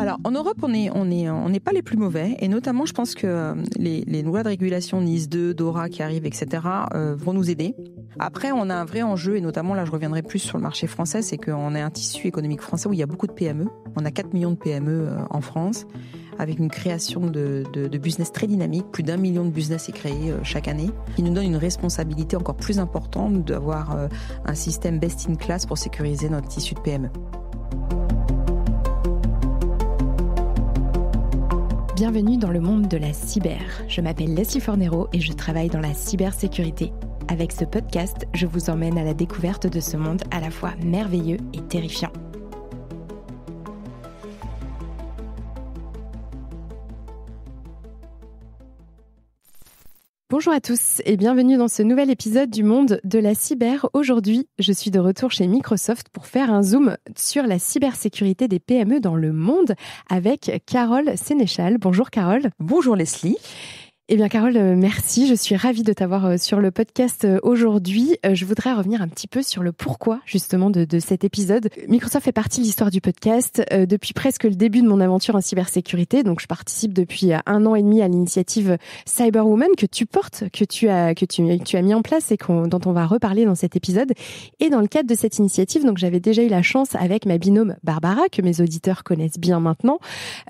Alors, en Europe, on n'est pas les plus mauvais. Et notamment, je pense que les lois de régulation NIS 2, DORA qui arrivent, etc., vont nous aider. Après, on a un vrai enjeu, et notamment, là, je reviendrai plus sur le marché français, c'est qu'on a un tissu économique français où il y a beaucoup de PME. On a 4 millions de PME en France, avec une création de business très dynamique. Plus d'1 million de business est créé chaque année, qui nous donne une responsabilité encore plus importante d'avoir un système best in class pour sécuriser notre tissu de PME. Bienvenue dans le monde de la cyber. Je m'appelle Leslie Fornero et je travaille dans la cybersécurité. Avec ce podcast, je vous emmène à la découverte de ce monde à la fois merveilleux et terrifiant. Bonjour à tous et bienvenue dans ce nouvel épisode du monde de la cyber. Aujourd'hui, je suis de retour chez Microsoft pour faire un zoom sur la cybersécurité des PME dans le monde avec Carole Sénéchal. Bonjour Carole. Bonjour Leslie. Eh bien Carole, merci. Je suis ravie de t'avoir sur le podcast aujourd'hui. Je voudrais revenir un petit peu sur le pourquoi justement de cet épisode. Microsoft fait partie de l'histoire du podcast depuis presque le début de mon aventure en cybersécurité. Donc je participe depuis 1 an et demi à l'initiative Cyberwoman que tu portes, que tu as mis en place et dont on va reparler dans cet épisode. Et dans le cadre de cette initiative, donc j'avais déjà eu la chance avec ma binôme Barbara, que mes auditeurs connaissent bien maintenant,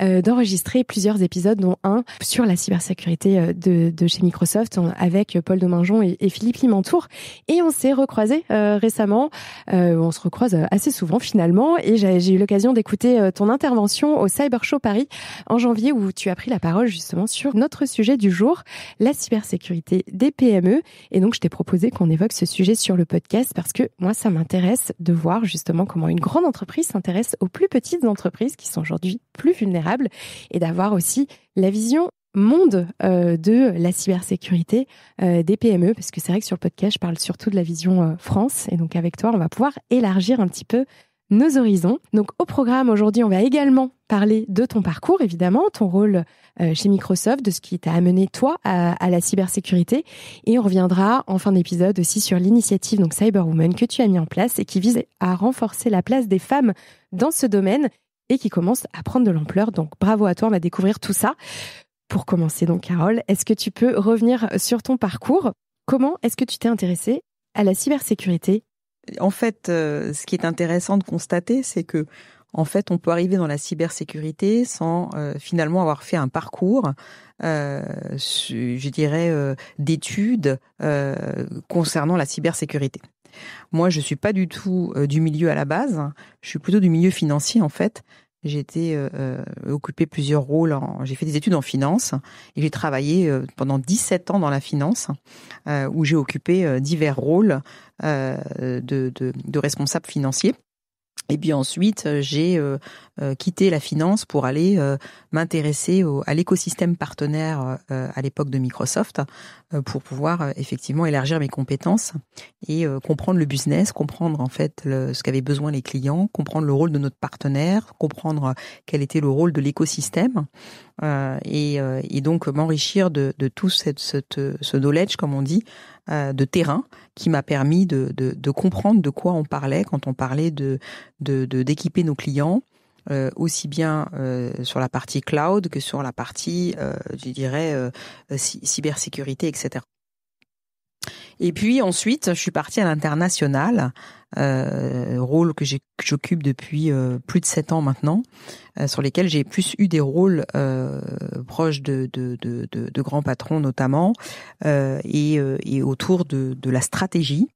d'enregistrer plusieurs épisodes, dont un sur la cybersécurité de chez Microsoft avec Paul Dominjon et Philippe Limantour. Et on s'est recroisés récemment. On se recroise assez souvent finalement. Et j'ai eu l'occasion d'écouter ton intervention au Cyber Show Paris en janvier où tu as pris la parole justement sur notre sujet du jour, la cybersécurité des PME. Et donc, je t'ai proposé qu'on évoque ce sujet sur le podcast parce que moi, ça m'intéresse de voir justement comment une grande entreprise s'intéresse aux plus petites entreprises qui sont aujourd'hui plus vulnérables et d'avoir aussi la vision monde de la cybersécurité des PME, parce que c'est vrai que sur le podcast, je parle surtout de la vision France, et donc avec toi, on va pouvoir élargir un petit peu nos horizons. Donc au programme aujourd'hui, on va également parler de ton parcours, évidemment, ton rôle chez Microsoft, de ce qui t'a amené toi à la cybersécurité, et on reviendra en fin d'épisode aussi sur l'initiative donc Cyberwoman que tu as mis en place et qui vise à renforcer la place des femmes dans ce domaine et qui commence à prendre de l'ampleur. Donc bravo à toi, on va découvrir tout ça. Pour commencer donc, Carole, est-ce que tu peux revenir sur ton parcours ? Comment est-ce que tu t'es intéressée à la cybersécurité ? En fait, ce qui est intéressant de constater, c'est que en fait, on peut arriver dans la cybersécurité sans finalement avoir fait un parcours, je dirais, d'études concernant la cybersécurité. Moi, je suis pas du tout du milieu à la base. Je suis plutôt du milieu financier, en fait. J'ai été occupé plusieurs rôles. J'ai fait des études en finance et j'ai travaillé pendant 17 ans dans la finance, où j'ai occupé divers rôles de responsable financier. Et puis ensuite, j'ai quitté la finance pour aller m'intéresser à l'écosystème partenaire à l'époque de Microsoft pour pouvoir effectivement élargir mes compétences et comprendre le business, comprendre en fait ce qu'avaient besoin les clients, comprendre le rôle de notre partenaire, comprendre quel était le rôle de l'écosystème et donc m'enrichir de tout ce knowledge, comme on dit, de terrain qui m'a permis de comprendre de quoi on parlait quand on parlait d'équiper nos clients, aussi bien sur la partie cloud que sur la partie, je dirais, cybersécurité, etc. Et puis ensuite, je suis partie à l'international, rôle que j'occupe depuis plus de 7 ans maintenant, sur lesquels j'ai plus eu des rôles proches de grands patrons notamment, et autour de la stratégie,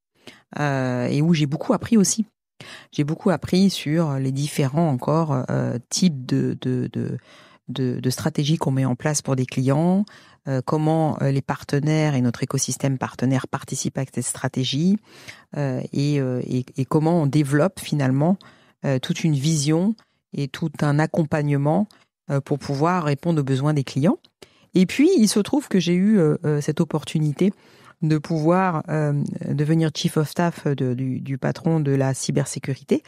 et où j'ai beaucoup appris aussi. J'ai beaucoup appris sur les différents encore types de stratégies qu'on met en place pour des clients, comment les partenaires et notre écosystème partenaire participent à cette stratégie, et comment on développe finalement toute une vision et tout un accompagnement pour pouvoir répondre aux besoins des clients. Et puis, il se trouve que j'ai eu cette opportunité de pouvoir devenir chief of staff du patron de la cybersécurité.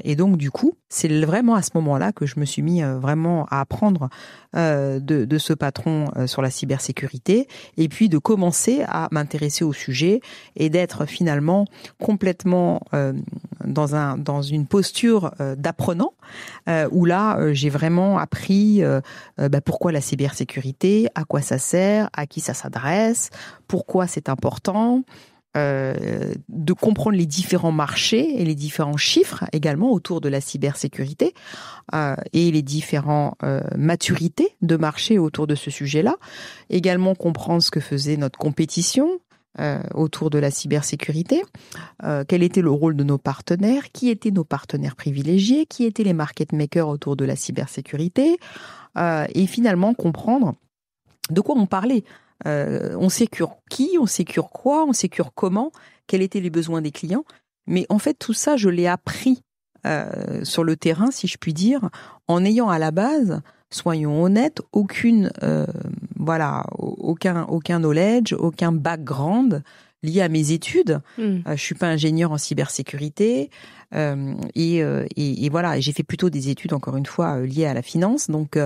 Et donc, du coup, c'est vraiment à ce moment-là que je me suis mis vraiment à apprendre de ce patron sur la cybersécurité, et puis de commencer à m'intéresser au sujet et d'être finalement complètement dans une posture d'apprenant, où là, j'ai vraiment appris pourquoi la cybersécurité, à quoi ça sert, à qui ça s'adresse, pourquoi c'est important, de comprendre les différents marchés et les différents chiffres également autour de la cybersécurité et les différentes maturités de marché autour de ce sujet-là. Également comprendre ce que faisait notre compétition autour de la cybersécurité, quel était le rôle de nos partenaires, qui étaient nos partenaires privilégiés, qui étaient les market makers autour de la cybersécurité, et finalement comprendre de quoi on parlait. On sécure qui, on sécure quoi, on sécure comment, quels étaient les besoins des clients. Mais en fait, tout ça, je l'ai appris sur le terrain, si je puis dire, en ayant à la base, soyons honnêtes, aucun knowledge, aucun background lié à mes études. Je suis pas ingénieur en cybersécurité et voilà. Et j'ai fait plutôt des études, encore une fois, liées à la finance, donc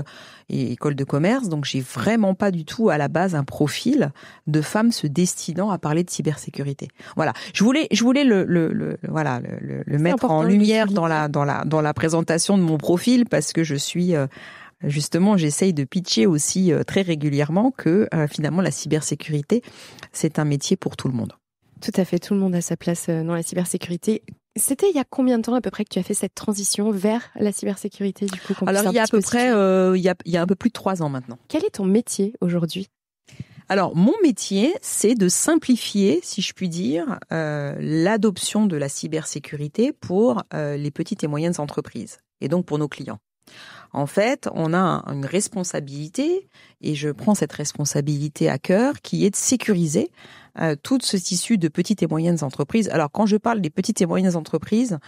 et école de commerce. Donc j'ai vraiment pas du tout à la base un profil de femme se destinant à parler de cybersécurité. Voilà. Je voulais le mettre en lumière dans la présentation de mon profil parce que je suis justement, j'essaye de pitcher aussi très régulièrement que finalement la cybersécurité, c'est un métier pour tout le monde. Tout à fait, tout le monde a sa place dans la cybersécurité. C'était il y a combien de temps à peu près que tu as fait cette transition vers la cybersécurité du coup? Alors il y a à peu près, il y a un peu plus de 3 ans maintenant. Quel est ton métier aujourd'hui? Alors mon métier, c'est de simplifier, si je puis dire, l'adoption de la cybersécurité pour les petites et moyennes entreprises et donc pour nos clients. En fait, on a une responsabilité, et je prends cette responsabilité à cœur, qui est de sécuriser tout ce tissu de petites et moyennes entreprises. Alors, quand je parle des petites et moyennes entreprises,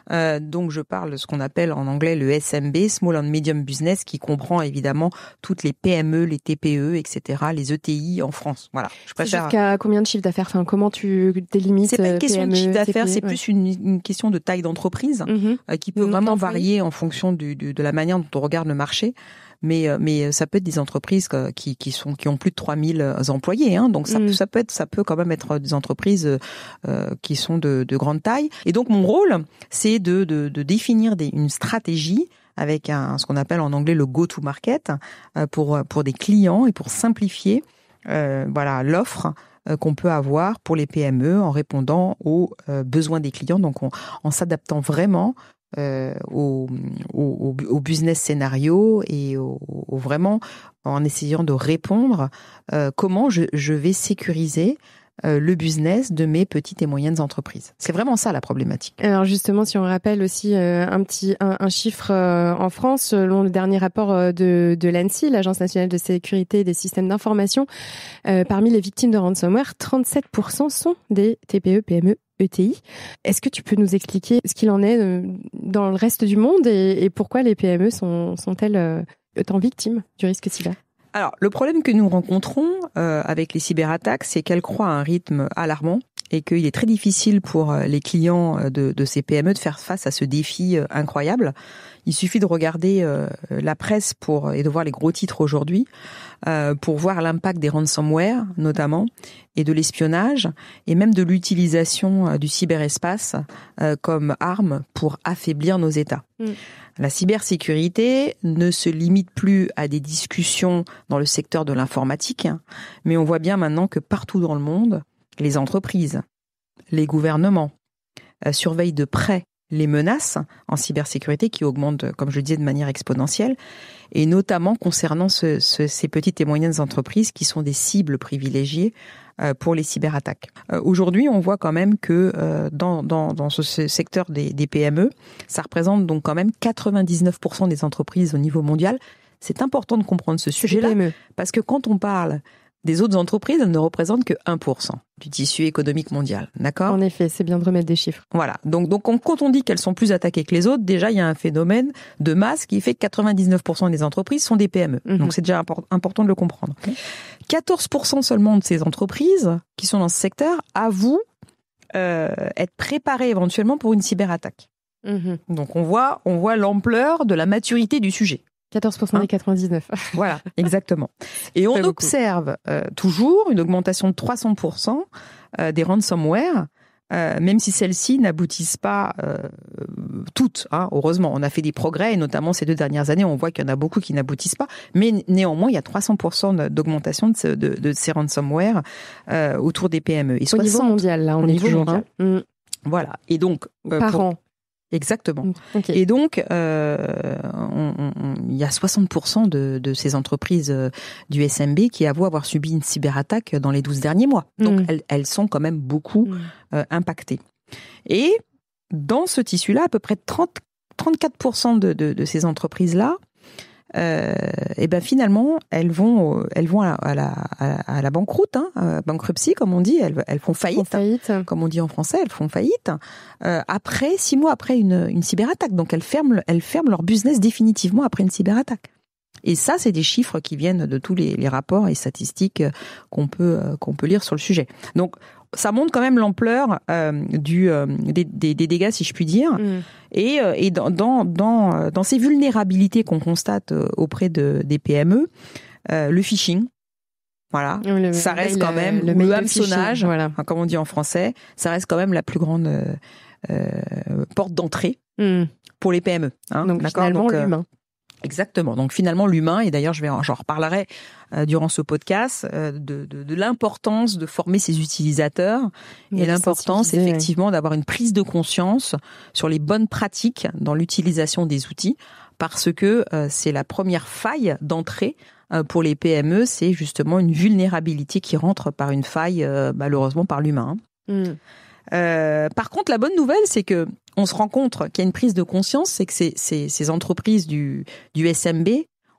donc je parle de ce qu'on appelle en anglais le SMB, Small and Medium Business, qui comprend évidemment toutes les PME, les TPE, etc., les ETI en France. Voilà. Je préfère. Jusqu'à combien de chiffres d'affaires? Enfin, comment tu délimites? C'est pas une question PME, de chiffre d'affaires, TPE, c'est plus une question de taille d'entreprise qui peut vraiment varier en fonction de la manière dont on regarde le marché. Mais ça peut être des entreprises qui ont plus de 3000 employés, hein. Donc ça peut quand même être des entreprises qui sont de grande taille. Et donc mon rôle, c'est de définir une stratégie avec ce qu'on appelle en anglais le go-to-market pour des clients et pour simplifier l'offre qu'on peut avoir pour les PME en répondant aux besoins des clients. Donc en s'adaptant vraiment au business scénario et vraiment en essayant de répondre comment je vais sécuriser le business de mes petites et moyennes entreprises. C'est vraiment ça la problématique. Alors justement, si on rappelle aussi un chiffre en France, selon le dernier rapport de l'ANSSI, l'Agence nationale de sécurité des systèmes d'information, parmi les victimes de ransomware, 37% sont des TPE, PME, ETI. Est-ce que tu peux nous expliquer ce qu'il en est dans le reste du monde et pourquoi les PME sont-elles autant victimes du risque cyber? Alors, le problème que nous rencontrons avec les cyberattaques, c'est qu'elles croient à un rythme alarmant et qu'il est très difficile pour les clients de ces PME de faire face à ce défi incroyable. Il suffit de regarder la presse et de voir les gros titres aujourd'hui pour voir l'impact des ransomware notamment et de l'espionnage et même de l'utilisation du cyberespace comme arme pour affaiblir nos États. La cybersécurité ne se limite plus à des discussions dans le secteur de l'informatique, mais on voit bien maintenant que partout dans le monde, les entreprises, les gouvernements surveillent de près les menaces en cybersécurité qui augmentent, comme je le disais, de manière exponentielle, et notamment concernant ces petites et moyennes entreprises qui sont des cibles privilégiées pour les cyberattaques. Aujourd'hui, on voit quand même que dans ce secteur des PME, ça représente donc quand même 99% des entreprises au niveau mondial. C'est important de comprendre ce sujet-là, parce que quand on parle des autres entreprises, elles ne représentent que 1% du tissu économique mondial. D'accord ? En effet, c'est bien de remettre des chiffres. Voilà. Donc quand on dit qu'elles sont plus attaquées que les autres, déjà, il y a un phénomène de masse qui fait que 99% des entreprises sont des PME. Donc c'est déjà important de le comprendre. 14% seulement de ces entreprises qui sont dans ce secteur avouent être préparées éventuellement pour une cyberattaque. Donc on voit l'ampleur de la maturité du sujet. 14% des 99. Voilà, exactement. Et on observe toujours une augmentation de 300% des ransomware même si celles-ci n'aboutissent pas toutes. Heureusement, on a fait des progrès, et notamment ces 2 dernières années, on voit qu'il y en a beaucoup qui n'aboutissent pas. Mais néanmoins, il y a 300% d'augmentation de ces ransomware autour des PME. Et au niveau mondial, là, on est toujours. Voilà. Et donc par an. Exactement. Okay. Et donc, il y a 60% de ces entreprises du SMB qui avouent avoir subi une cyberattaque dans les 12 derniers mois. Donc, elles sont quand même beaucoup impactées. Et dans ce tissu-là, à peu près 34% de ces entreprises-là, et ben finalement, elles vont à la banqueroute, bankruptcy comme on dit, elles font faillite, comme on dit en français, elles font faillite. Après 6 mois après une cyberattaque, donc elles ferment leur business définitivement après une cyberattaque. Et ça, c'est des chiffres qui viennent de tous les rapports et statistiques qu'on peut lire sur le sujet. Donc ça montre quand même l'ampleur des dégâts, si je puis dire. Et dans ces vulnérabilités qu'on constate auprès des PME, le phishing, voilà, ça reste quand même le hameçonnage, voilà, comme on dit en français, ça reste quand même la plus grande porte d'entrée pour les PME. Donc finalement, l'humain. Exactement. Donc finalement l'humain, et d'ailleurs j'en reparlerai durant ce podcast, de l'importance de former ses utilisateurs et l'importance effectivement d'avoir une prise de conscience sur les bonnes pratiques dans l'utilisation des outils, parce que c'est la première faille d'entrée pour les PME, c'est justement une vulnérabilité qui rentre par une faille, malheureusement par l'humain. Par contre, la bonne nouvelle, c'est que on se rend compte qu'il y a une prise de conscience, c'est que ces entreprises du SMB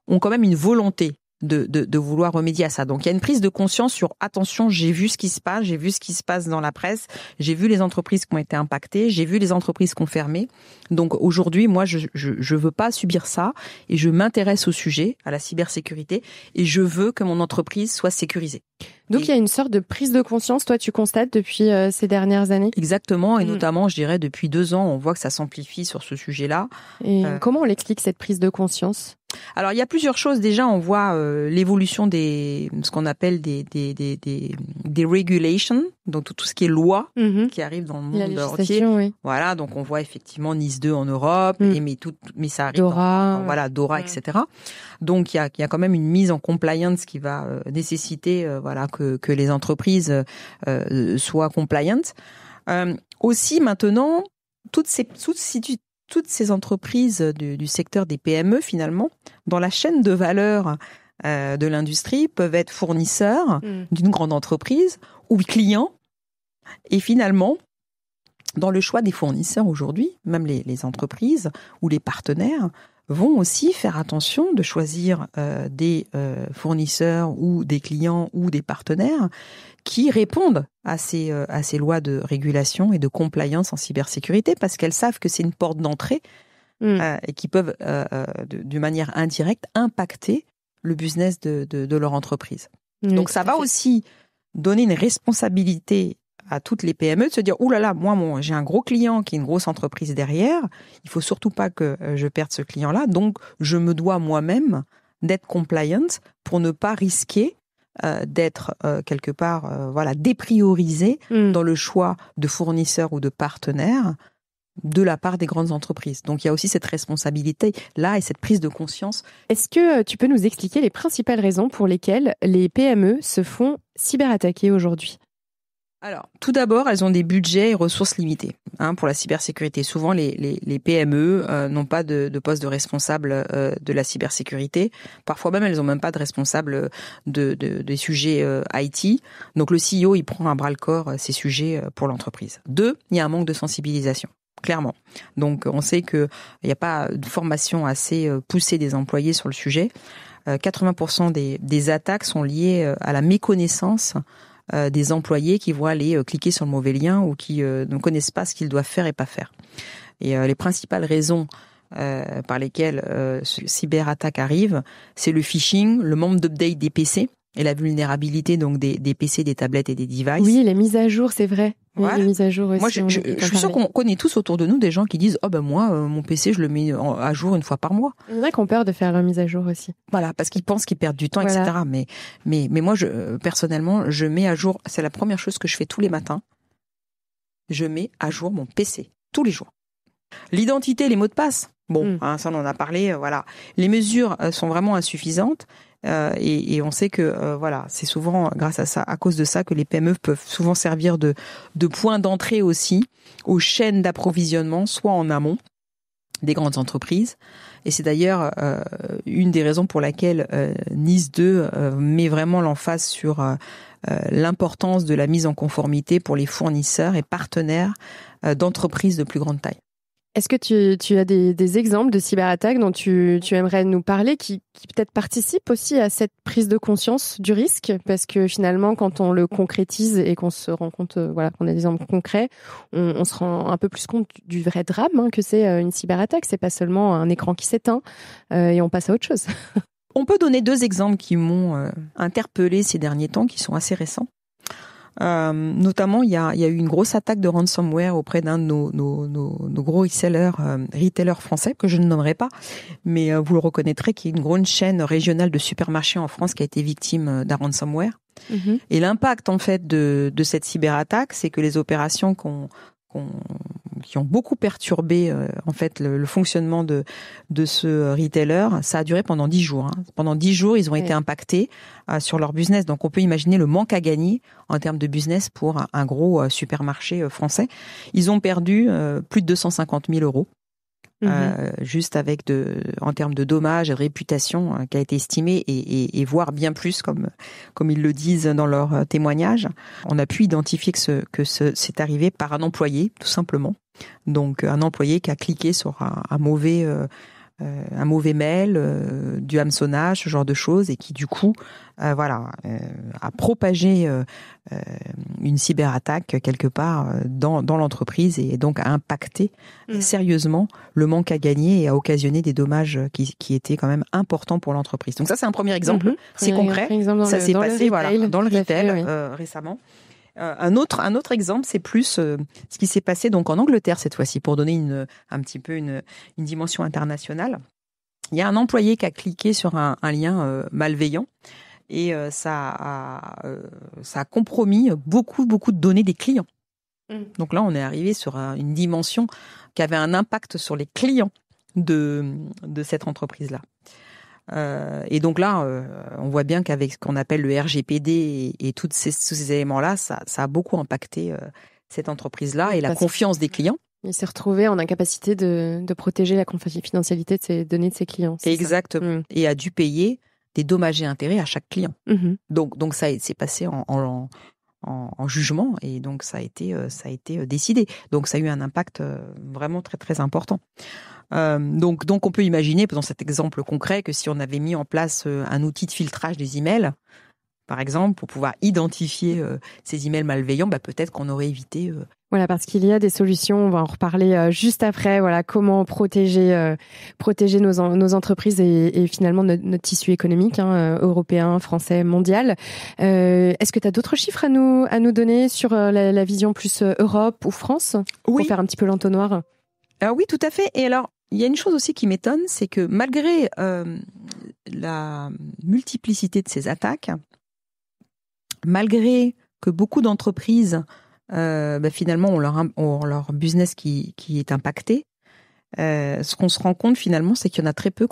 ont quand même une volonté de vouloir remédier à ça. Donc, il y a une prise de conscience sur attention, j'ai vu ce qui se passe dans la presse, j'ai vu les entreprises qui ont été impactées, j'ai vu les entreprises qui ont fermé. Donc, aujourd'hui, moi, je veux pas subir ça et je m'intéresse au sujet, à la cybersécurité, et je veux que mon entreprise soit sécurisée. Donc, il y a une sorte de prise de conscience, toi, tu constates depuis ces dernières années? Exactement, et notamment, je dirais, depuis 2 ans, on voit que ça s'amplifie sur ce sujet-là. Et comment on l'explique, cette prise de conscience? Alors, il y a plusieurs choses. Déjà, on voit l'évolution ce qu'on appelle des regulations, donc tout ce qui est loi qui arrive dans le monde entier. Oui. Voilà, donc on voit effectivement NIS 2 en Europe, mais ça arrive DORA, DORA, etc. Donc, il y a quand même une mise en compliance qui va nécessiter que les entreprises soient compliant. Aussi, maintenant, toutes ces entreprises du secteur des PME, finalement, dans la chaîne de valeur de l'industrie, peuvent être fournisseurs d'une grande entreprise ou clients. Et finalement, dans le choix des fournisseurs aujourd'hui, même les entreprises ou les partenaires vont aussi faire attention de choisir des fournisseurs ou des clients ou des partenaires qui répondent à ces lois de régulation et de compliance en cybersécurité, parce qu'elles savent que c'est une porte d'entrée et qui peuvent, de manière indirecte, impacter le business de leur entreprise. Oui, donc ça va aussi donner une responsabilité à toutes les PME de se dire « Ouh là là, moi, j'ai un gros client qui est une grosse entreprise derrière, il faut surtout pas que je perde ce client-là, donc je me dois moi-même d'être compliant pour ne pas risquer d'être quelque part dépriorisé dans le choix de fournisseurs ou de partenaires de la part des grandes entreprises. » Donc il y a aussi cette responsabilité-là et cette prise de conscience. Est-ce que tu peux nous expliquer les principales raisons pour lesquelles les PME se font cyberattaquer aujourd'hui ? Alors, tout d'abord, elles ont des budgets et ressources limitées pour la cybersécurité. Souvent, les PME n'ont pas de poste de responsable de la cybersécurité. Parfois même, elles n'ont même pas de responsable des sujets IT. Donc, le CEO, il prend à bras-le-corps ces sujets pour l'entreprise. 2, il y a un manque de sensibilisation. Clairement. Donc, on sait qu'il n'y a pas de formation assez poussée des employés sur le sujet. 80% des attaques sont liées à la méconnaissance des employés qui vont aller cliquer sur le mauvais lien ou qui ne connaissent pas ce qu'ils doivent faire et pas faire. Et les principales raisons par lesquelles ce cyberattaque arrive, c'est le phishing, le manque d'update des PC et la vulnérabilité donc des PC, des tablettes et des devices. Oui, les mises à jour, c'est vrai. Oui, les mises à jour aussi. Moi, je suis sûre qu'on connaît tous autour de nous des gens qui disent « Oh ben moi, mon PC, je le mets à jour une fois par mois. » Il y en a qui ont peur de faire leur mise à jour aussi. Voilà, parce qu'ils pensent qu'ils perdent du temps, etc. Mais moi, personnellement, je mets à jour, c'est la première chose que je fais tous les matins. je mets à jour mon PC tous les jours. L'identité, les mots de passe, ça on en a parlé, voilà. Les mesures sont vraiment insuffisantes et on sait que c'est souvent grâce à ça, à cause de ça, que les PME peuvent souvent servir de point d'entrée aussi aux chaînes d'approvisionnement, soit en amont des grandes entreprises. Et c'est d'ailleurs une des raisons pour laquelle Nice 2 met vraiment l'emphase sur l'importance de la mise en conformité pour les fournisseurs et partenaires d'entreprises de plus grande taille. Est-ce que tu as des exemples de cyberattaques dont tu aimerais nous parler qui peut-être participent aussi à cette prise de conscience du risque? Parce que finalement, quand on le concrétise et qu'on se rend compte qu'on a des exemples concrets, on se rend un peu plus compte du vrai drame que c'est une cyberattaque. C'est pas seulement un écran qui s'éteint et on passe à autre chose. On peut donner 2 exemples qui m'ont interpellé ces derniers temps, qui sont assez récents. Notamment, il y a eu une grosse attaque de ransomware auprès d'un de nos gros retailers français, que je ne nommerai pas, mais vous le reconnaîtrez, qui est une grande chaîne régionale de supermarchés en France qui a été victime d'un ransomware. Mm-hmm. Et l'impact, en fait, de cette cyberattaque, c'est que les opérations qui ont beaucoup perturbé en fait le fonctionnement de ce retailer, ça a duré pendant 10 jours. Pendant 10 jours, ils ont été impactés sur leur business. Donc on peut imaginer le manque à gagner en termes de business pour un gros supermarché français. Ils ont perdu plus de 250 000 euros. Juste avec en termes de dommages et de réputation qui a été estimé et voire bien plus comme ils le disent dans leur témoignage. On a pu identifier que c'est arrivé par un employé tout simplement. Donc un employé qui a cliqué sur un mauvais mail, du hameçonnage, ce genre de choses, et qui du coup a propagé une cyberattaque quelque part dans l'entreprise, et donc a impacté sérieusement le manque à gagner et a occasionné des dommages qui étaient quand même importants pour l'entreprise. Donc ça, c'est un premier exemple. C'est concret. Ça s'est passé dans le retail récemment. Un autre exemple, c'est plus ce qui s'est passé donc en Angleterre cette fois-ci, pour donner un petit peu une dimension internationale. Il y a un employé qui a cliqué sur un lien malveillant et ça a compromis beaucoup de données des clients. Donc là, on est arrivé sur une dimension qui avait un impact sur les clients de cette entreprise-là. Et donc là, on voit bien qu'avec ce qu'on appelle le RGPD et tous ces éléments-là, ça a beaucoup impacté cette entreprise-là et la confiance des clients. Il s'est retrouvé en incapacité de protéger la confidentialité de ses données de ses clients. Exactement. Et a dû payer des dommages et intérêts à chaque client. Donc ça s'est passé en jugement, et donc ça a été décidé. Donc ça a eu un impact vraiment très très important. Donc on peut imaginer dans cet exemple concret que si on avait mis en place un outil de filtrage des emails, par exemple, pour pouvoir identifier ces emails malveillants, peut-être qu'on aurait évité. Voilà, parce qu'il y a des solutions. On va en reparler juste après. Voilà, comment protéger nos entreprises et finalement notre tissu économique, européen, français, mondial. Est-ce que tu as d'autres chiffres à nous donner sur la vision plus Europe ou France, pour faire un petit peu l'entonnoir? Oui, tout à fait. Et alors, il y a une chose aussi qui m'étonne, c'est que malgré la multiplicité de ces attaques, malgré que beaucoup d'entreprises finalement ont leur business qui est impacté, ce qu'on se rend compte finalement, c'est qu'il y en a très peu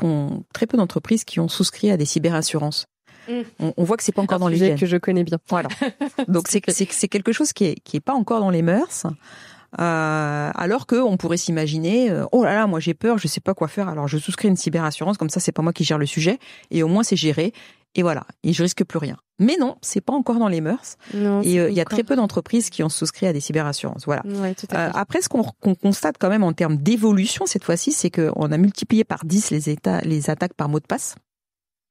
d'entreprises qui ont souscrit à des cyberassurances. On voit que c'est pas encore dans les gènes. Que je connais bien. Voilà. Donc c'est quelque chose qui est pas encore dans les mœurs. Alors que on pourrait s'imaginer, oh là là, moi j'ai peur, je sais pas quoi faire, alors je souscris une cyberassurance, comme ça c'est pas moi qui gère le sujet, et au moins c'est géré, et voilà, et je risque plus rien. Mais non, c'est pas encore dans les mœurs, et il y a très peu d'entreprises qui ont souscrit à des cyberassurances. Voilà. Ouais, tout à fait. Après, ce qu'on constate quand même en termes d'évolution cette fois-ci, c'est qu'on a multiplié par 10 les attaques par mot de passe.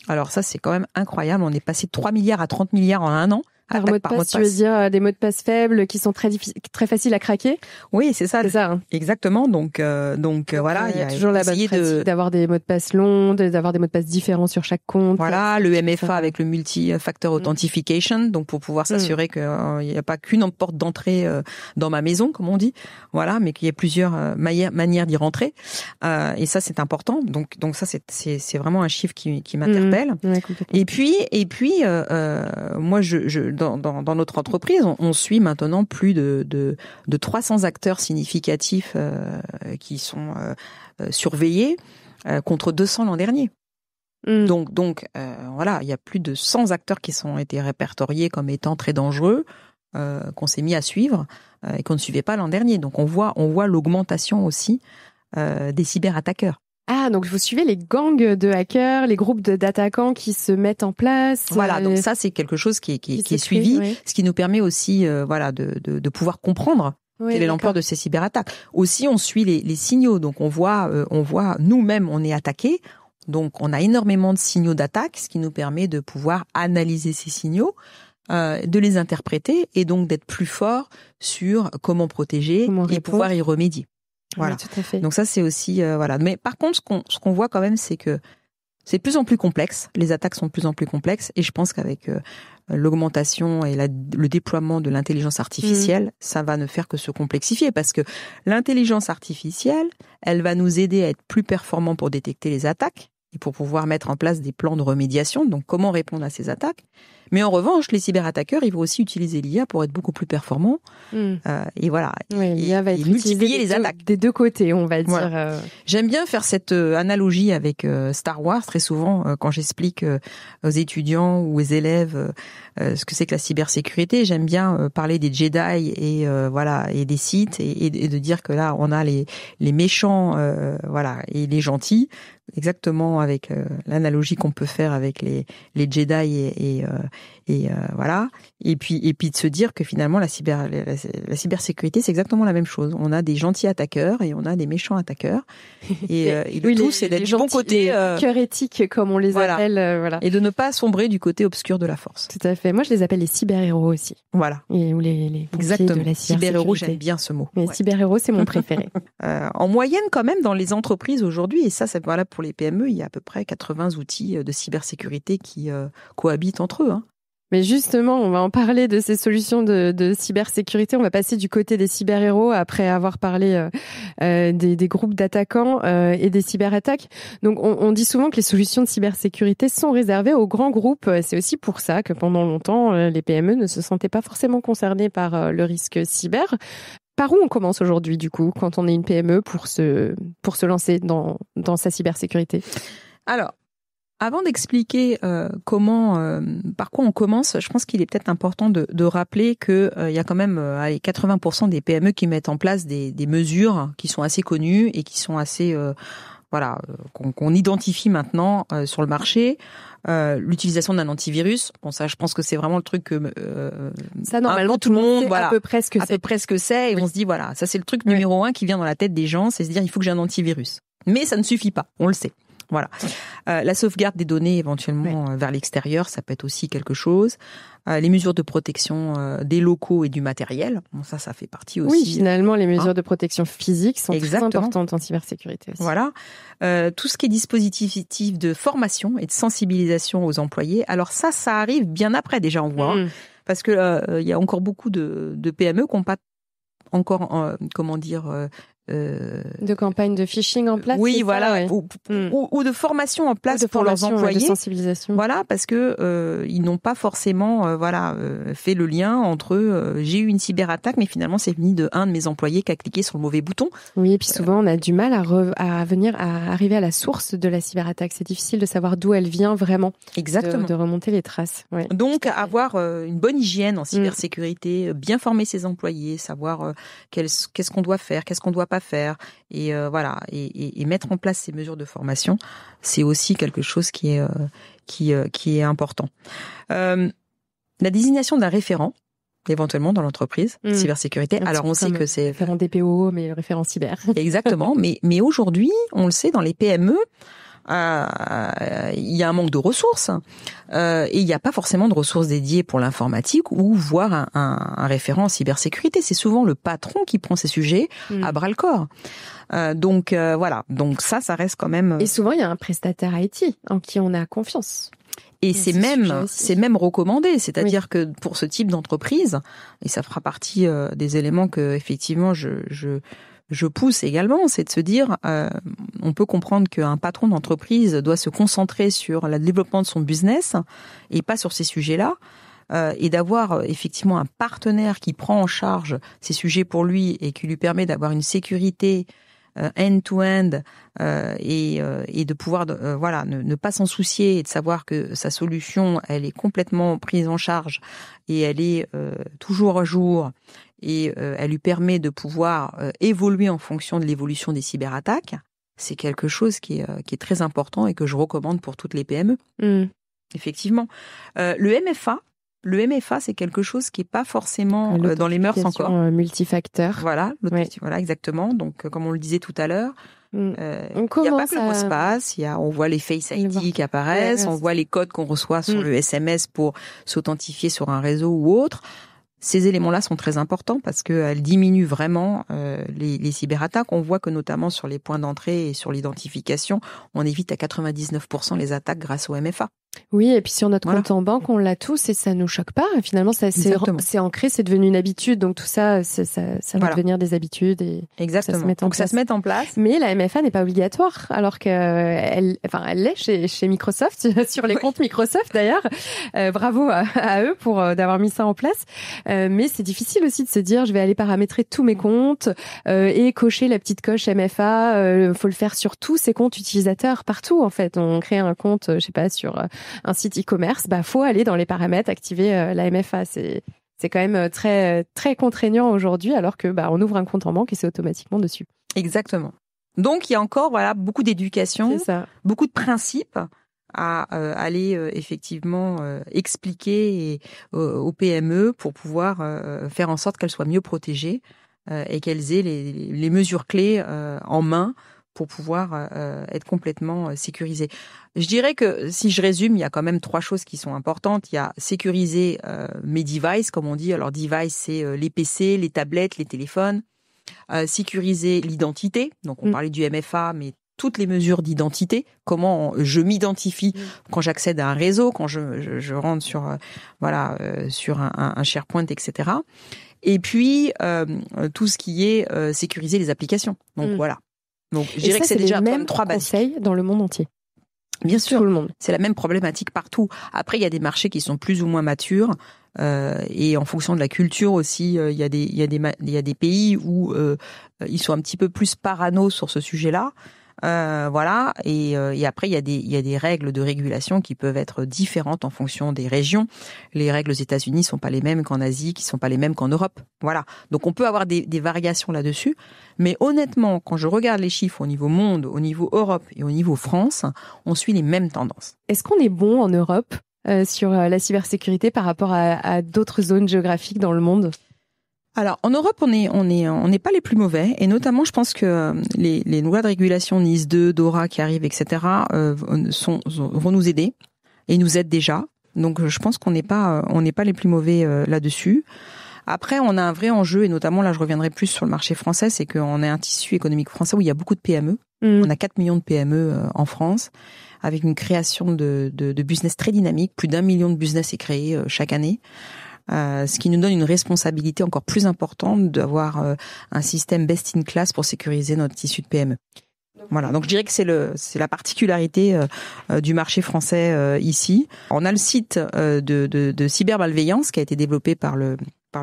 Alors ça, c'est quand même incroyable. On est passé de 3 milliards à 30 milliards en un an. Par mot de passe, tu veux dire des mots de passe faibles qui sont très faciles à craquer? Oui, c'est ça. Exactement. Donc voilà, il y a toujours la bonne pratique d'avoir des mots de passe longs, d'avoir des mots de passe différents sur chaque compte. Voilà, le MFA avec le multi-factor authentification, donc pour pouvoir s'assurer qu'il n'y a pas qu'une porte d'entrée dans ma maison, comme on dit. Voilà, mais qu'il y ait plusieurs manières d'y rentrer. Et ça, c'est important. Donc ça, c'est vraiment un chiffre qui m'interpelle. Ouais, et puis moi, dans notre entreprise, on suit maintenant plus de 300 acteurs significatifs qui sont surveillés contre 200 l'an dernier. Donc voilà, il y a plus de 100 acteurs qui ont été répertoriés comme étant très dangereux, qu'on s'est mis à suivre et qu'on ne suivait pas l'an dernier. Donc on voit l'augmentation aussi des cyberattaqueurs. Ah, donc vous suivez les gangs de hackers, les groupes d'attaquants qui se mettent en place. Voilà, donc ça c'est quelque chose qui est suivi, oui. Ce qui nous permet aussi de pouvoir comprendre quelle est l'ampleur de ces cyberattaques. Aussi, on suit les signaux, donc on voit nous-mêmes on est attaqués, donc on a énormément de signaux d'attaque, ce qui nous permet de pouvoir analyser ces signaux, de les interpréter et donc d'être plus fort sur comment protéger et pouvoir y remédier. Voilà. Oui, tout à fait. Donc ça c'est aussi Mais par contre ce qu'on voit quand même c'est que c'est de plus en plus complexe, les attaques sont de plus en plus complexes et je pense qu'avec l'augmentation et le déploiement de l'intelligence artificielle, ça va ne faire que se complexifier parce que l'intelligence artificielle, elle va nous aider à être plus performants pour détecter les attaques et pour pouvoir mettre en place des plans de remédiation, donc comment répondre à ces attaques. Mais en revanche, les cyberattaqueurs, ils vont aussi utiliser l'IA pour être beaucoup plus performants. Et voilà. Oui, l'IA va être multiplier les attaques. Des deux côtés, on va dire. Voilà. J'aime bien faire cette analogie avec Star Wars. Très souvent, quand j'explique aux étudiants ou aux élèves ce que c'est que la cybersécurité, j'aime bien parler des Jedi et des Sith et de dire que là, on a les méchants et les gentils. Exactement avec l'analogie qu'on peut faire avec les Jedi et voilà. Et puis de se dire que finalement la cybersécurité c'est exactement la même chose. On a des gentils attaqueurs et on a des méchants attaqueurs. Et le tout c'est d'être du bon côté. Cœur éthique comme on les appelle. Voilà. Et de ne pas sombrer du côté obscur de la force. Tout à fait. Moi je les appelle les cyber-héros aussi. Voilà. Ou les exactement. De la cyber-héros, j'aime bien ce mot. Mais cyber-héros c'est mon préféré. En moyenne quand même dans les entreprises aujourd'hui, et ça c'est valable pour les PME, il y a à peu près 80 outils de cybersécurité qui cohabitent entre eux. Mais justement, on va en parler de ces solutions de cybersécurité. On va passer du côté des cyber-héros après avoir parlé des groupes d'attaquants et des cyberattaques. Donc, on dit souvent que les solutions de cybersécurité sont réservées aux grands groupes. C'est aussi pour ça que pendant longtemps, les PME ne se sentaient pas forcément concernées par le risque cyber. Par où on commence aujourd'hui, du coup, quand on est une PME pour se lancer dans sa cybersécurité ? Alors, avant d'expliquer par quoi on commence, je pense qu'il est peut-être important de rappeler que il y a quand même 80% des PME qui mettent en place des mesures qui sont assez connues et qui sont assez qu'on identifie maintenant sur le marché. L'utilisation d'un antivirus, bon ça je pense que c'est vraiment le truc que ça normalement tout le monde à peu près ce que c'est et on se dit voilà, ça c'est le truc numéro 1 qui vient dans la tête des gens, c'est se dire il faut que j'ai un antivirus. Mais ça ne suffit pas, on le sait. Voilà. La sauvegarde des données éventuellement vers l'extérieur, ça peut être aussi quelque chose. Les mesures de protection des locaux et du matériel, bon, ça fait partie aussi. Oui, finalement, les mesures de protection physique sont très importantes en cybersécurité aussi. Voilà. Tout ce qui est dispositif de formation et de sensibilisation aux employés. Alors ça arrive bien après déjà, on voit. Parce que il y a encore beaucoup de PME qui n'ont pas encore, de campagne de phishing en place. Oui, voilà, ou de formation en place pour leurs employés, de sensibilisation. Voilà, parce que ils n'ont pas forcément, fait le lien entre j'ai eu une cyberattaque, mais finalement c'est venu de un de mes employés qui a cliqué sur le mauvais bouton. Oui, et puis souvent on a du mal à arriver à la source de la cyberattaque. C'est difficile de savoir d'où elle vient vraiment. Exactement. De remonter les traces. Ouais. Donc avoir une bonne hygiène en cybersécurité, bien former ses employés, savoir qu'est-ce qu'on doit faire, qu'est-ce qu'on doit pas faire et et mettre en place ces mesures de formation, c'est aussi quelque chose qui est important. La désignation d'un référent éventuellement dans l'entreprise cybersécurité. Alors on sait que c'est référent DPO mais le référent cyber. Exactement, mais aujourd'hui, on le sait dans les PME, il y a un manque de ressources et il n'y a pas forcément de ressources dédiées pour l'informatique ou voire un référent en cybersécurité. C'est souvent le patron qui prend ces sujets à bras le corps. Donc ça reste quand même. Et souvent il y a un prestataire IT en qui on a confiance. Et c'est même recommandé, c'est-à-dire que pour ce type d'entreprise, et ça fera partie des éléments que effectivement je pousse également, c'est de se dire, on peut comprendre qu'un patron d'entreprise doit se concentrer sur le développement de son business et pas sur ces sujets-là. et d'avoir effectivement un partenaire qui prend en charge ces sujets pour lui et qui lui permet d'avoir une sécurité end-to-end et de pouvoir ne pas s'en soucier et de savoir que sa solution elle est complètement prise en charge et elle est toujours à jour et elle lui permet de pouvoir évoluer en fonction de l'évolution des cyberattaques. C'est quelque chose qui est très important et que je recommande pour toutes les PME. Effectivement. Le MFA, c'est quelque chose qui n'est pas forcément dans les mœurs encore. Multifacteur. Voilà, voilà, exactement. Donc, comme on le disait tout à l'heure, il n'y a pas que le mot de passe, on voit les Face ID qui apparaissent, on voit les codes qu'on reçoit sur le SMS pour s'authentifier sur un réseau ou autre. Ces éléments-là sont très importants parce qu'elles diminuent vraiment les cyberattaques. On voit que notamment sur les points d'entrée et sur l'identification, on évite à 99% les attaques grâce au MFA. Oui, et puis sur notre compte en banque, on l'a tous et ça nous choque pas. Finalement, c'est ancré, c'est devenu une habitude. Donc tout ça va devenir des habitudes et exactement. Ça se met en place. Mais la MFA n'est pas obligatoire, alors qu'elle l'est chez Microsoft, sur les comptes Microsoft d'ailleurs. Bravo à eux pour d'avoir mis ça en place. Mais c'est difficile aussi de se dire, je vais aller paramétrer tous mes comptes et cocher la petite coche MFA. Faut le faire sur tous ces comptes utilisateurs partout en fait. On crée un compte, je sais pas, sur un site e-commerce, faut aller dans les paramètres, activer la MFA. C'est quand même très très contraignant aujourd'hui, alors que on ouvre un compte en banque et c'est automatiquement dessus. Exactement. Donc il y a encore beaucoup d'éducation, beaucoup de principes à aller effectivement expliquer aux PME pour pouvoir faire en sorte qu'elles soient mieux protégées et qu'elles aient les mesures clés en main pour pouvoir être complètement sécurisées. Je dirais que si je résume, il y a quand même 3 choses qui sont importantes. Il y a sécuriser mes devices, comme on dit. Alors device, c'est les PC, les tablettes, les téléphones. Sécuriser l'identité. Donc on parlait du MFA, mais toutes les mesures d'identité. Comment je m'identifie quand j'accède à un réseau, quand je rentre sur sur un SharePoint, etc. Et puis tout ce qui est sécuriser les applications. Donc voilà. Donc, je dirais que c'est déjà même 3 basiques. Conseils dans le monde entier. Bien sûr, tout le monde. C'est la même problématique partout. Après, il y a des marchés qui sont plus ou moins matures et en fonction de la culture aussi, il y a des pays où ils sont un petit peu plus parano sur ce sujet-là. Et après il y a des règles de régulation qui peuvent être différentes en fonction des régions. Les règles aux États-Unis sont pas les mêmes qu'en Asie, qui sont pas les mêmes qu'en Europe. Voilà. Donc on peut avoir des variations là-dessus, mais honnêtement, quand je regarde les chiffres au niveau monde, au niveau Europe et au niveau France, on suit les mêmes tendances. Est-ce qu'on est bon en Europe sur la cybersécurité par rapport à d'autres zones géographiques dans le monde ? Alors, en Europe, on n'est pas les plus mauvais, et notamment, je pense que les lois de régulation NIS 2, DORA qui arrivent, etc., vont nous aider et nous aident déjà. Donc, je pense qu'on n'est pas les plus mauvais là-dessus. Après, on a un vrai enjeu, et notamment là, je reviendrai plus sur le marché français, c'est qu'on a un tissu économique français où il y a beaucoup de PME. On a 4 millions de PME en France, avec une création de business très dynamique. Plus d'1 million de business est créé chaque année. Ce qui nous donne une responsabilité encore plus importante d'avoir un système best in class pour sécuriser notre tissu de PME. Voilà, donc je dirais que c'est la particularité du marché français ici. On a le site de cybermalveillance qui a été développé par le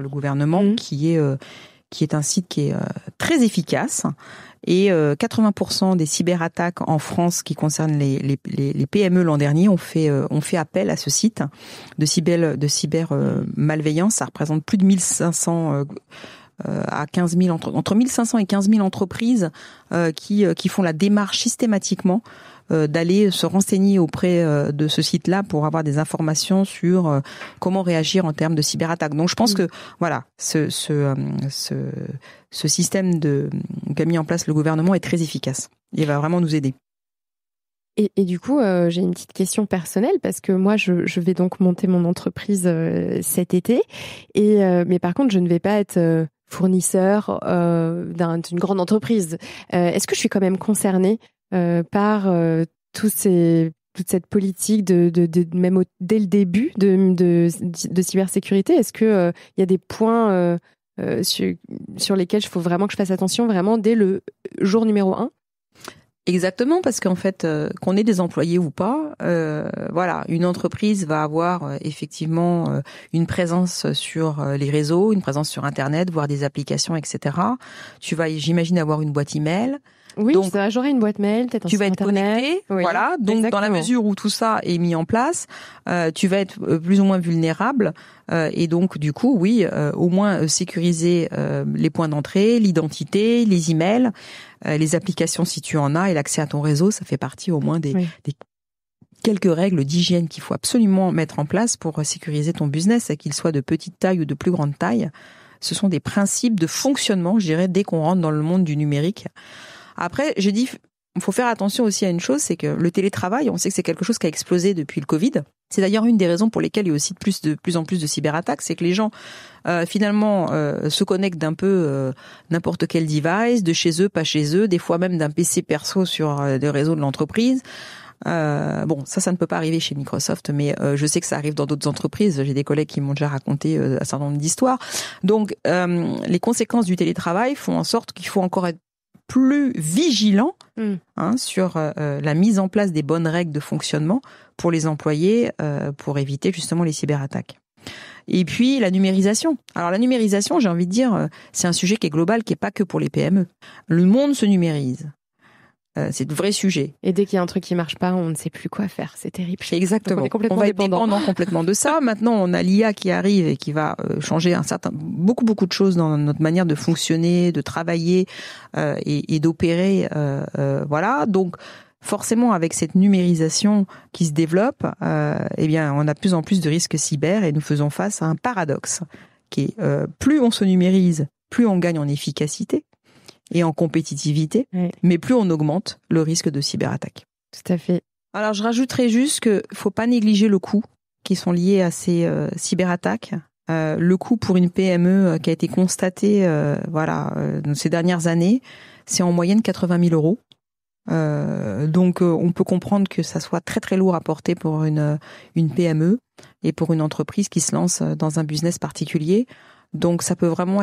gouvernement, qui est un site qui est très efficace. Et 80% des cyberattaques en France qui concernent les PME l'an dernier ont fait appel à ce site de cyber malveillance. Ça représente plus de 1500 à 15 000 entre 1500 et 15 000 entreprises qui font la démarche systématiquement d'aller se renseigner auprès de ce site-là pour avoir des informations sur comment réagir en termes de cyberattaque. Donc je pense que voilà, ce système qu'a mis en place le gouvernement est très efficace. Il va vraiment nous aider. Et du coup, j'ai une petite question personnelle parce que moi, je vais donc monter mon entreprise cet été. Mais par contre, je ne vais pas être fournisseur d'une grande entreprise. Est-ce que je suis quand même concernée par toute cette politique même dès le début de cybersécurité? Est-ce que il y a des points sur lesquels il faut vraiment que je fasse attention vraiment dès le jour numéro 1? Exactement, parce qu'en fait, qu'on ait des employés ou pas, voilà, une entreprise va avoir effectivement une présence sur les réseaux, une présence sur Internet, voire des applications, etc. Tu vas, j'imagine, avoir une boîte email. Oui, donc j'aurai une boîte mail, peut-être un tu site vas être internet. connecté, Oui, voilà. Donc, exactement. dans la mesure où tout ça est mis en place, tu vas être plus ou moins vulnérable. Et donc, du coup, oui, au moins sécuriser les points d'entrée, l'identité, les emails, les applications si tu en as, et l'accès à ton réseau, ça fait partie au moins des quelques règles d'hygiène qu'il faut absolument mettre en place pour sécuriser ton business, qu'il soit de petite taille ou de plus grande taille. Ce sont des principes de fonctionnement, je dirais, dès qu'on rentre dans le monde du numérique. Après, j'ai dit, il faut faire attention aussi à une chose, c'est que le télétravail, on sait que c'est quelque chose qui a explosé depuis le Covid. C'est d'ailleurs une des raisons pour lesquelles il y a aussi de plus en plus de cyberattaques, c'est que les gens finalement se connectent d'un peu n'importe quel device, de chez eux, pas chez eux, des fois même d'un PC perso sur des réseaux de l'entreprise. Bon, ça ne peut pas arriver chez Microsoft, mais je sais que ça arrive dans d'autres entreprises. J'ai des collègues qui m'ont déjà raconté un certain nombre d'histoires. Donc, les conséquences du télétravail font en sorte qu'il faut encore être plus vigilant sur la mise en place des bonnes règles de fonctionnement pour les employés, pour éviter justement les cyberattaques. Et puis la numérisation. Alors la numérisation, j'ai envie de dire, c'est un sujet qui est global, qui est pas que pour les PME. Le monde se numérise. C'est de vrais sujets. Et dès qu'il y a un truc qui marche pas, on ne sait plus quoi faire. C'est terrible. Exactement. On va être dépendant complètement de ça. Maintenant, on a l'IA qui arrive et qui va changer beaucoup de choses dans notre manière de fonctionner, de travailler et d'opérer. Voilà. Donc, forcément, avec cette numérisation qui se développe, eh bien, on a de plus en plus de risques cyber et nous faisons face à un paradoxe qui est plus on se numérise, plus on gagne en efficacité et en compétitivité, mais plus on augmente le risque de cyberattaque. Tout à fait. Alors, je rajouterais juste qu'il ne faut pas négliger le coût qui sont liés à ces cyberattaques. Le coût pour une PME qui a été constaté dans ces dernières années, c'est en moyenne 80 000 euros. Donc, on peut comprendre que ça soit très très lourd à porter pour une PME et pour une entreprise qui se lance dans un business particulier. Donc, ça peut vraiment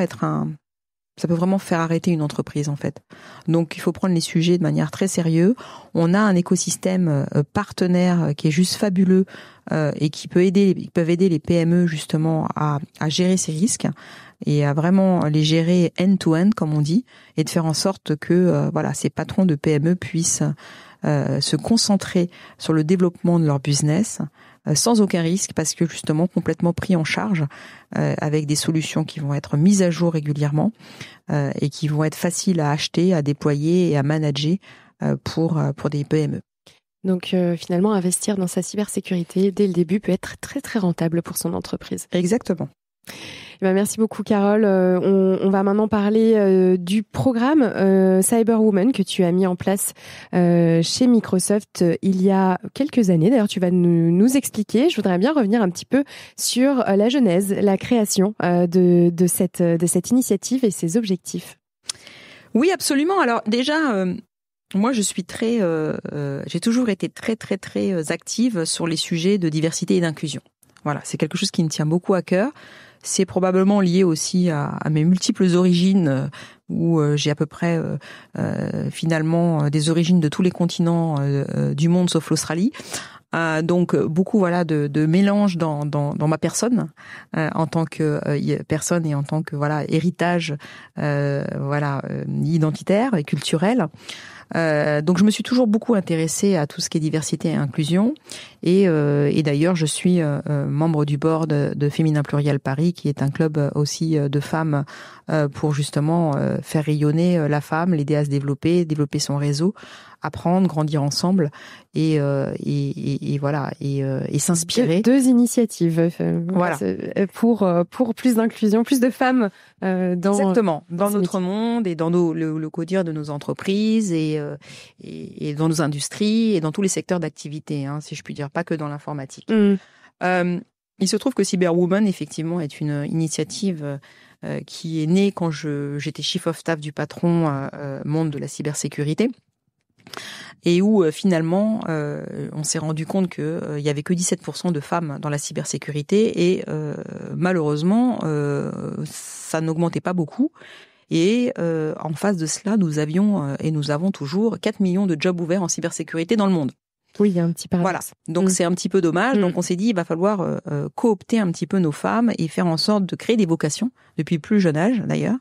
faire arrêter une entreprise en fait. Donc il faut prendre les sujets de manière très sérieuse. On a un écosystème partenaire qui est juste fabuleux et qui peuvent aider les PME justement à gérer ces risques et à vraiment les gérer end-to-end comme on dit, et de faire en sorte que ces patrons de PME puissent se concentrer sur le développement de leur business sans aucun risque, parce que justement complètement pris en charge avec des solutions qui vont être mises à jour régulièrement et qui vont être faciles à acheter, à déployer et à manager pour des PME. Donc finalement, investir dans sa cybersécurité dès le début peut être très très rentable pour son entreprise. Exactement. Merci beaucoup Carole. On va maintenant parler du programme Cyberwoman que tu as mis en place chez Microsoft il y a quelques années. D'ailleurs, tu vas nous expliquer. Je voudrais bien revenir un petit peu sur la genèse, la création de cette initiative et ses objectifs. Oui, absolument. Alors déjà, moi je suis j'ai toujours été très très très active sur les sujets de diversité et d'inclusion. Voilà, c'est quelque chose qui me tient beaucoup à cœur. C'est probablement lié aussi à mes multiples origines, où j'ai à peu près finalement des origines de tous les continents du monde sauf l'Australie. Donc beaucoup de mélange dans ma personne en tant que personne et en tant que héritage identitaire et culturel. Donc je me suis toujours beaucoup intéressée à tout ce qui est diversité et inclusion, et d'ailleurs je suis membre du board de Féminin Pluriel Paris, qui est un club aussi de femmes pour justement faire rayonner la femme, l'aider à se développer son réseau, apprendre, grandir ensemble et s'inspirer. Deux initiatives pour plus d'inclusion, plus de femmes dans notre monde et dans le quotidien de nos entreprises et dans nos industries et dans tous les secteurs d'activité, si je puis dire, pas que dans l'informatique. Il se trouve que Cyberwoman, effectivement, est une initiative qui est née quand j'étais chief of staff du patron monde de la cybersécurité. Et où finalement on s'est rendu compte que il y avait que 17% de femmes dans la cybersécurité et malheureusement ça n'augmentait pas beaucoup. Et en face de cela, nous avions et nous avons toujours 4 millions de jobs ouverts en cybersécurité dans le monde. Oui, il y a un petit paradoxe. Voilà. Donc c'est un petit peu dommage. Donc on s'est dit, il va falloir coopter un petit peu nos femmes et faire en sorte de créer des vocations, depuis le plus jeune âge d'ailleurs,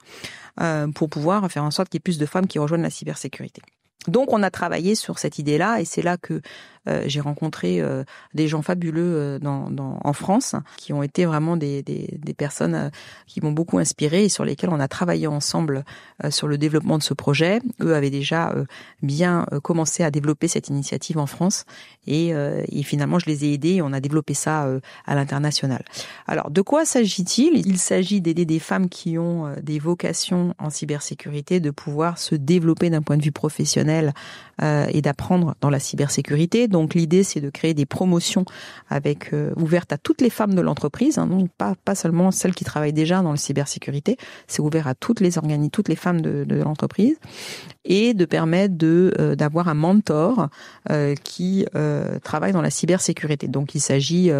pour pouvoir faire en sorte qu'il y ait plus de femmes qui rejoignent la cybersécurité. Donc on a travaillé sur cette idée-là et c'est là que j'ai rencontré des gens fabuleux en France qui ont été vraiment des personnes qui m'ont beaucoup inspirée et sur lesquelles on a travaillé ensemble sur le développement de ce projet. Eux avaient déjà bien commencé à développer cette initiative en France et finalement je les ai aidés et on a développé ça à l'international. Alors de quoi s'agit-il ? Il s'agit d'aider des femmes qui ont des vocations en cybersécurité de pouvoir se développer d'un point de vue professionnel et d'apprendre dans la cybersécurité. Donc l'idée c'est de créer des promotions avec ouvertes à toutes les femmes de l'entreprise, donc pas seulement celles qui travaillent déjà dans la cybersécurité, c'est ouvert à toutes les femmes de l'entreprise et de permettre d'avoir un mentor qui travaille dans la cybersécurité. Donc il s'agit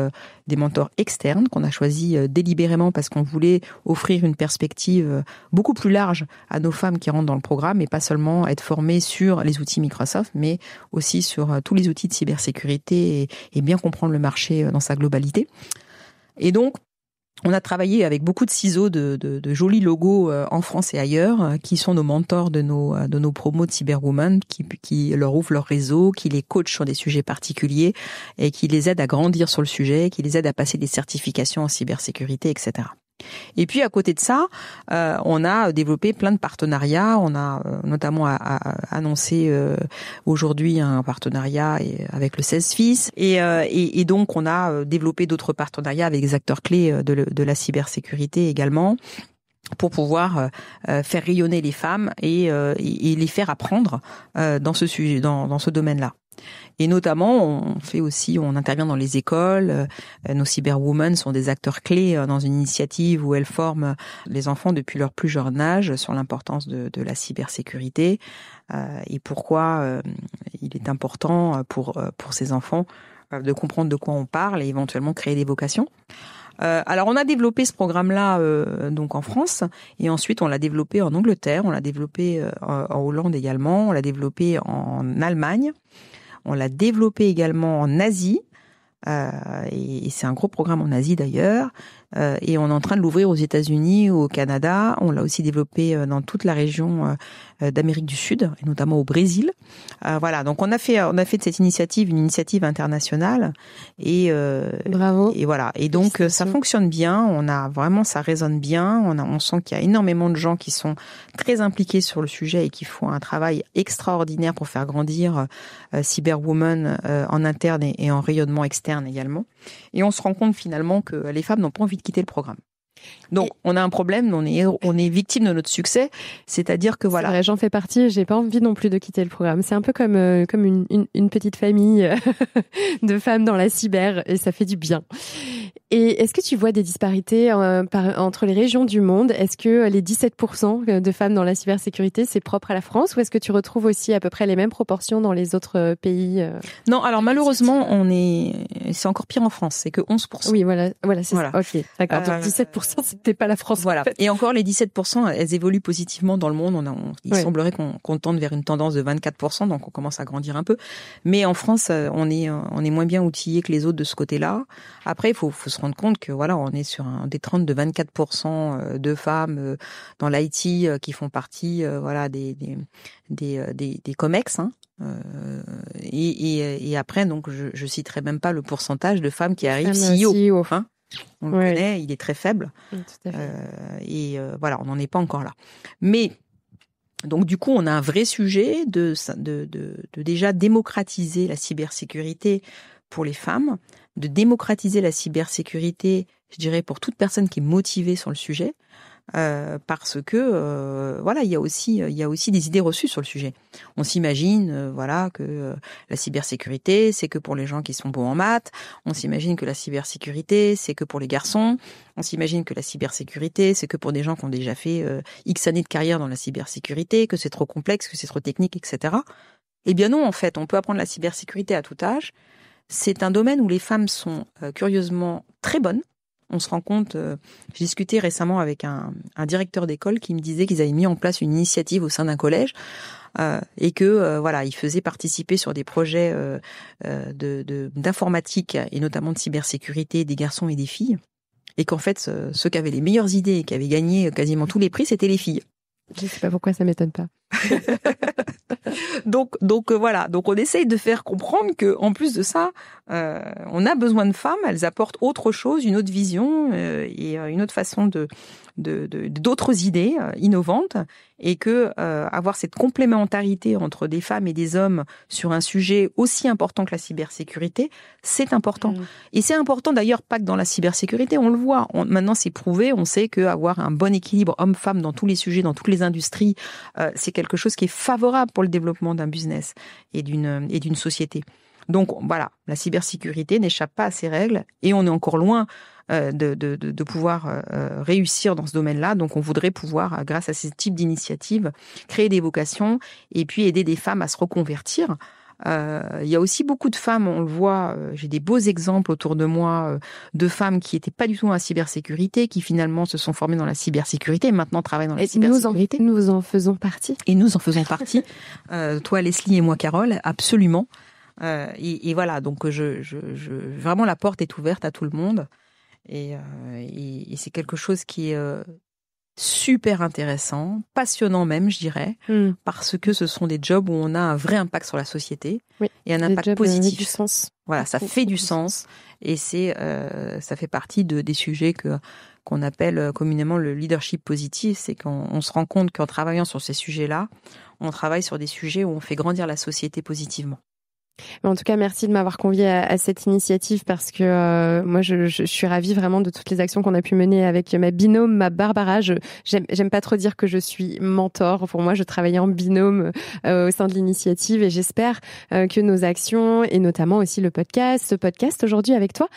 des mentors externes qu'on a choisis délibérément parce qu'on voulait offrir une perspective beaucoup plus large à nos femmes qui rentrent dans le programme et pas seulement être formées sur les outils Microsoft, mais aussi sur tous les outils de cybersécurité et bien comprendre le marché dans sa globalité. Et donc, on a travaillé avec beaucoup de ciseaux de jolis logos en France et ailleurs, qui sont nos mentors de nos promos de Cyberwoman, qui leur ouvrent leur réseau, qui les coachent sur des sujets particuliers et qui les aident à grandir sur le sujet, qui les aident à passer des certifications en cybersécurité, etc. Et puis à côté de ça, on a développé plein de partenariats. On a notamment annoncé aujourd'hui un partenariat avec le 16 FIS et donc on a développé d'autres partenariats avec des acteurs clés de la cybersécurité également, pour pouvoir faire rayonner les femmes et les faire apprendre dans ce sujet, dans ce domaine-là. Et notamment, on intervient dans les écoles. Nos cyberwomen sont des acteurs clés dans une initiative où elles forment les enfants depuis leur plus jeune âge sur l'importance de la cybersécurité et pourquoi il est important pour ces enfants de comprendre de quoi on parle et éventuellement créer des vocations. Alors on a développé ce programme-là donc en France et ensuite on l'a développé en Angleterre, on l'a développé en Hollande également, on l'a développé en Allemagne. On l'a développé également en Asie, et c'est un gros programme en Asie d'ailleurs, et on est en train de l'ouvrir aux États-Unis, au Canada. On l'a aussi développé dans toute la région d'Amérique du Sud, et notamment au Brésil. Voilà, donc on a fait de cette initiative une initiative internationale, et bravo. Et voilà, et donc ça fonctionne bien. Ça résonne bien. On sent qu'il y a énormément de gens qui sont très impliqués sur le sujet et qui font un travail extraordinaire pour faire grandir Cyberwoman en interne et en rayonnement externe également. Et on se rend compte finalement que les femmes n'ont pas envie de quitter le programme. Donc, on a un problème, on est victime de notre succès, c'est-à-dire que voilà. C'est vrai, j'en fais partie, j'ai pas envie non plus de quitter le programme. C'est un peu comme une petite famille de femmes dans la cyber et ça fait du bien. Et est-ce que tu vois des disparités entre les régions du monde ? Est-ce que les 17% de femmes dans la cybersécurité, c'est propre à la France ou est-ce que tu retrouves aussi à peu près les mêmes proportions dans les autres pays ? Non, alors malheureusement, c'est encore pire en France, c'est que 11%. Oui, voilà, c'est ça. Ok, d'accord. Donc 17%, c'était pas la France. Voilà. En fait. Et encore, les 17%, elles évoluent positivement dans le monde. Il semblerait qu'on tende vers une tendance de 24%, donc on commence à grandir un peu. Mais en France, on est moins bien outillés que les autres de ce côté-là. Après, il faut se rendre compte que voilà, on est sur des trends de 24% de femmes dans l'IT qui font partie des COMEX. Et après, donc, je citerai même pas le pourcentage de femmes qui arrivent CEO. On le connaît, il est très faible. Oui, tout à fait. Voilà, on n'en est pas encore là. Mais donc du coup, on a un vrai sujet de déjà démocratiser la cybersécurité pour les femmes, de démocratiser la cybersécurité, je dirais, pour toute personne qui est motivée sur le sujet. Parce que il y a aussi des idées reçues sur le sujet. On s'imagine que la cybersécurité c'est que pour les gens qui sont bons en maths, on s'imagine que la cybersécurité c'est que pour les garçons, on s'imagine que la cybersécurité c'est que pour des gens qui ont déjà fait X années de carrière dans la cybersécurité, que c'est trop complexe, que c'est trop technique, etc. Eh bien non, en fait, on peut apprendre la cybersécurité à tout âge. C'est un domaine où les femmes sont curieusement très bonnes. on se rend compte, j'ai discuté récemment avec un directeur d'école qui me disait qu'ils avaient mis en place une initiative au sein d'un collège et que voilà, ils faisaient participer sur des projets d'informatique et notamment de cybersécurité des garçons et des filles, et qu'en fait ceux qui avaient les meilleures idées et qui avaient gagné quasiment tous les prix, c'était les filles. Je sais pas pourquoi ça m'étonne pas. Donc voilà, donc on essaye de faire comprendre que en plus de ça, on a besoin de femmes. Elles apportent autre chose, une autre vision et une autre façon d'autres idées innovantes, et que avoir cette complémentarité entre des femmes et des hommes sur un sujet aussi important que la cybersécurité, c'est important. Et c'est important d'ailleurs pas que dans la cybersécurité, on le voit. Maintenant c'est prouvé, on sait qu'avoir un bon équilibre homme-femme dans tous les sujets, dans toutes les industries, c'est quelque chose qui est favorable pour le développement d'un business et d'une société. Donc voilà, la cybersécurité n'échappe pas à ces règles et on est encore loin de pouvoir réussir dans ce domaine-là. Donc on voudrait pouvoir, grâce à ce type d'initiatives, créer des vocations et puis aider des femmes à se reconvertir. Il y a aussi beaucoup de femmes, on le voit, j'ai des beaux exemples autour de moi de femmes qui étaient pas du tout dans la cybersécurité, qui finalement se sont formées dans la cybersécurité et maintenant travaillent dans la cybersécurité. Nous en faisons partie. Et nous en faisons partie. Toi, Leslie, et moi, Carole, absolument. Et voilà, donc vraiment la porte est ouverte à tout le monde. Et c'est quelque chose qui est super intéressant, passionnant même, je dirais, parce que ce sont des jobs où on a un vrai impact sur la société, et un impact positif. Du sens. Voilà, ça fait du sens, et ça fait partie des sujets qu'on appelle communément le leadership positif. C'est qu'on se rend compte qu'en travaillant sur ces sujets-là, on travaille sur des sujets où on fait grandir la société positivement. En tout cas, merci de m'avoir conviée à cette initiative, parce que moi, je suis ravie vraiment de toutes les actions qu'on a pu mener avec ma binôme, ma Barbara. J'aime pas trop dire que je suis mentor. Pour moi, je travaillais en binôme au sein de l'initiative, et j'espère que nos actions, et notamment aussi ce podcast aujourd'hui avec toi,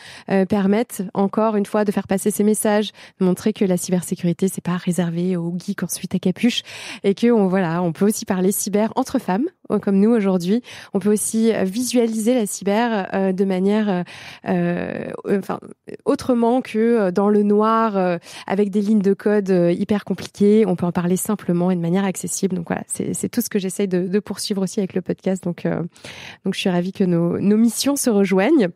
permettent encore une fois de faire passer ces messages, de montrer que la cybersécurité, c'est pas réservé aux geeks ensuite à capuche, et que on peut aussi parler cyber entre femmes, comme nous aujourd'hui. On peut aussi visualiser la cyber de manière autrement que dans le noir, avec des lignes de code hyper compliquées. On peut en parler simplement et de manière accessible. Donc voilà, c'est tout ce que j'essaye de poursuivre aussi avec le podcast. Donc je suis ravie que nos missions se rejoignent.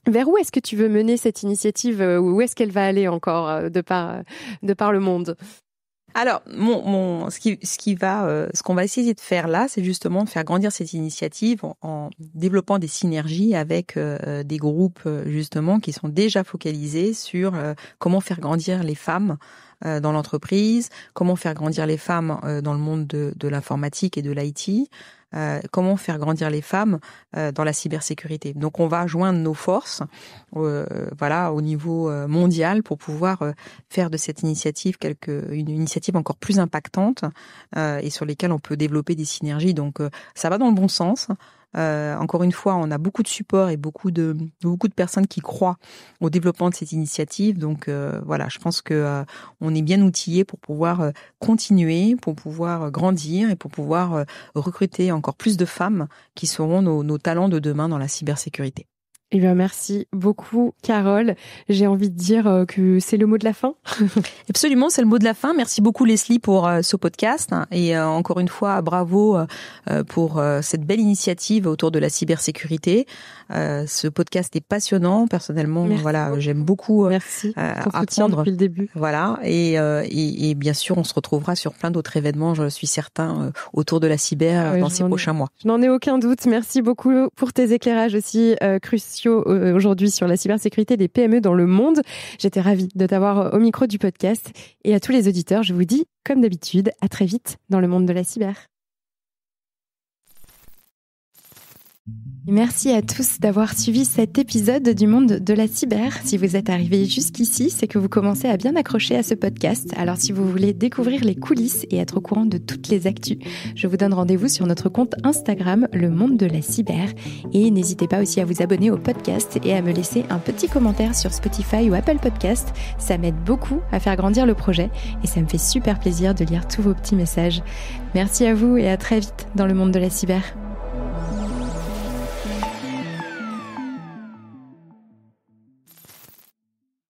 Vers où est-ce que tu veux mener cette initiative? Où est-ce qu'elle va aller encore de par le monde? Alors, ce qu'on va essayer de faire là, c'est justement de faire grandir cette initiative en développant des synergies avec des groupes justement qui sont déjà focalisés sur comment faire grandir les femmes dans l'entreprise, comment faire grandir les femmes dans le monde de l'informatique et de l'IT, comment faire grandir les femmes dans la cybersécurité. Donc on va joindre nos forces au niveau mondial pour pouvoir faire de cette initiative une initiative encore plus impactante et sur lesquelles on peut développer des synergies. Donc ça va dans le bon sens. Encore une fois, on a beaucoup de support et beaucoup de personnes qui croient au développement de cette initiative. Donc voilà, je pense que on est bien outillé pour pouvoir continuer, pour pouvoir grandir et pour pouvoir recruter encore plus de femmes qui seront nos talents de demain dans la cybersécurité. Eh bien, merci beaucoup, Carole. J'ai envie de dire que c'est le mot de la fin. Absolument, c'est le mot de la fin. Merci beaucoup, Leslie, pour ce podcast. Et encore une fois, bravo pour cette belle initiative autour de la cybersécurité. Ce podcast est passionnant. Personnellement, j'aime beaucoup apprendre depuis le début. Voilà. Et bien sûr, on se retrouvera sur plein d'autres événements, je suis certain, autour de la cyber dans ces prochains mois. Je n'en ai aucun doute. Merci beaucoup pour tes éclairages aussi cruciaux aujourd'hui sur la cybersécurité des PME dans le monde. J'étais ravie de t'avoir au micro du podcast, et à tous les auditeurs, je vous dis, comme d'habitude, à très vite dans le monde de la cyber. Merci à tous d'avoir suivi cet épisode du monde de la cyber. Si vous êtes arrivés jusqu'ici, c'est que vous commencez à bien accrocher à ce podcast. Alors si vous voulez découvrir les coulisses et être au courant de toutes les actus, je vous donne rendez-vous sur notre compte Instagram, le monde de la cyber. Et n'hésitez pas aussi à vous abonner au podcast et à me laisser un petit commentaire sur Spotify ou Apple Podcast. Ça m'aide beaucoup à faire grandir le projet et ça me fait super plaisir de lire tous vos petits messages. Merci à vous et à très vite dans le monde de la cyber.